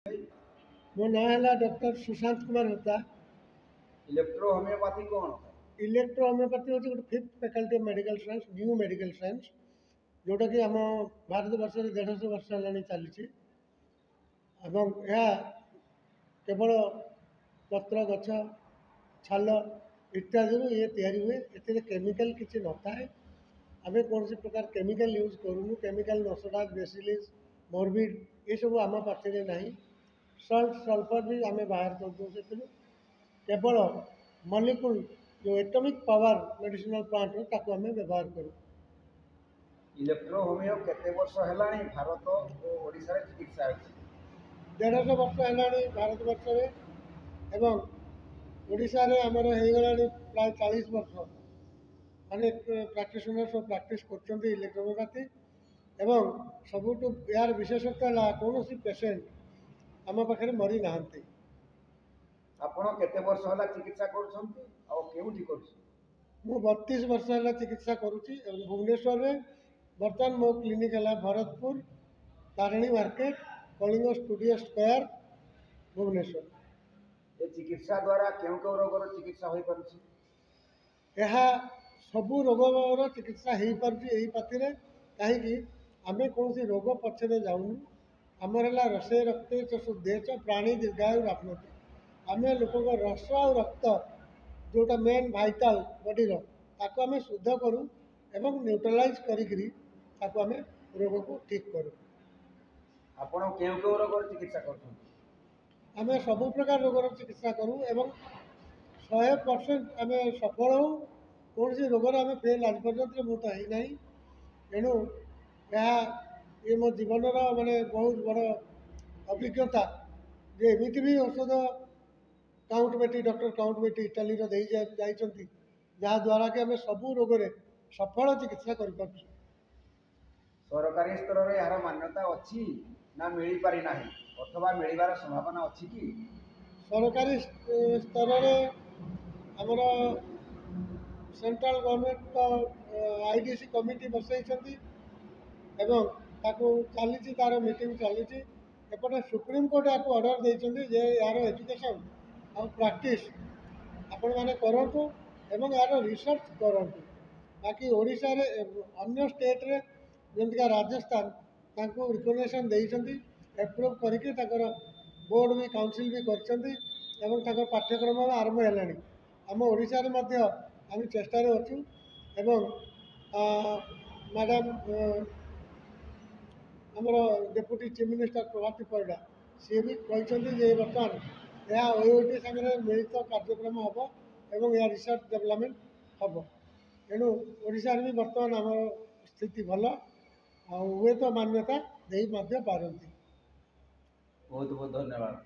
मो ना है डॉक्टर सुशांत कुमार होता। इलेक्ट्रो होमियोपैथी कौन? इलेक्ट्रो होमियोपैथी हूँ गोटे fifth faculty of medical science, new medical science, जोटा कि आम भारत वर्ष 150 वर्ष है चली केवल पत्र गछ छाल इत्यादि ये तैयारी हुए। ए केमिकल किसी न था। आम कौन प्रकार केमिकल यूज करूँ। केमिकल नसडा बेसिलिस मोरबिड ये सब आम पाखे ना। सल्ट सल्फर भी आम बाहर कर दूँ। केवल मलिक्यूल जो एटॉमिक पावर मेडिसिनल प्लांट ताको आम व्यवहार करूँ। इलेक्ट्रो होमियो केते वर्ष हेलाणी भारत और ओडिशा रे चिकित्सा अछि? 150 वर्ष है भारत वर्ष में। ओडिशा रे आमर हो प्राय 40 वर्ष। अनेक प्राक्टिशनर सब प्राक्टिस कर इलेक्ट्रोपैथी। एवं सबुठ यार विशेषत्व है कौन पेसेंट आम पाखे मरी ना। आपण केते वर्ष होला चिकित्सा करछंती और केउठी करछ? मु 32 वर्ष है चिकित्सा करुच्ची। भुवनेश्वर में बर्तमान मो क्लिनिक है Bharatpur Tarini market Kalinga studio square Bhubaneswar. ए चिकित्सा द्वारा केउ केउ रोगर चिकित्सा होई परछि? यह सबू रोगर चिकित्सा हो पार्टी पाथी कहीं आम कौन रोग पछे जाऊनु। आमर है रसे रक्त शुद्धेच प्राणी दीर्घायु राखनति। आम लोक रस और रक्त जोटा मेन भाइटाल बॉडीर ताको आम शुद्ध करूँ एवं न्यूट्रलाइज करी ताको आम रोग को ठीक करूँ। आपण केउ केउ रोगर चिकित्सा करछंती? आम सब प्रकार रोगर चिकित्सा करूँ एवं 100% आम सफल हूँ। कौन सी रोगर आम फेल आज पर्यंत मुझे तो ना। तेणु ये मो जीवन माने बहुत बड़ अभिज्ञता जे एमती भी औषध काउंट बेटी डॉक्टर काउंट बेटी इटाली जहाँद्वारा कि आम सबू रोग सफल चिकित्सा कर। सरकारी स्तर रे यार मान्यता अछि ना मिली पारि नाही अथवा मिलिबार संभावना अछि कि? सरकारी स्तर रे हमर सेंट्रल गवर्नमेंट तो आईडीसी कमिटी बसई एवं चली तार मीटिंग चली। एपटे सुप्रीम कोर्ट आपको ऑर्डर देते जे यार एजुकेशन और प्रैक्टिस आपण मैंने करूँ एवं यार रिसर्च करूँ। बाकी ओडिशा रे अन्य स्टेट रे जमीका राजस्थान रिकमेंडेशन देती एप्रूव करके बोर्ड भी काउंसिल भी कर पाठ्यक्रम आरंभ है। आम ओडिशा रे मध्य आम चेष्टा अच्छू एवं मैडम आमर डेप्यूटी चीफ मिनिस्टर प्रभाती परिडा सी भी कहते बर्तमान यह ओयूटी सागर मिलित कार्यक्रम हम एवं यह रिसर्च डेवलपमेंट हम। तेणु ओडिशा भी बर्तमान आम स्थिति भल हुए तो मान्यता दे पारती। बहुत बहुत धन्यवाद।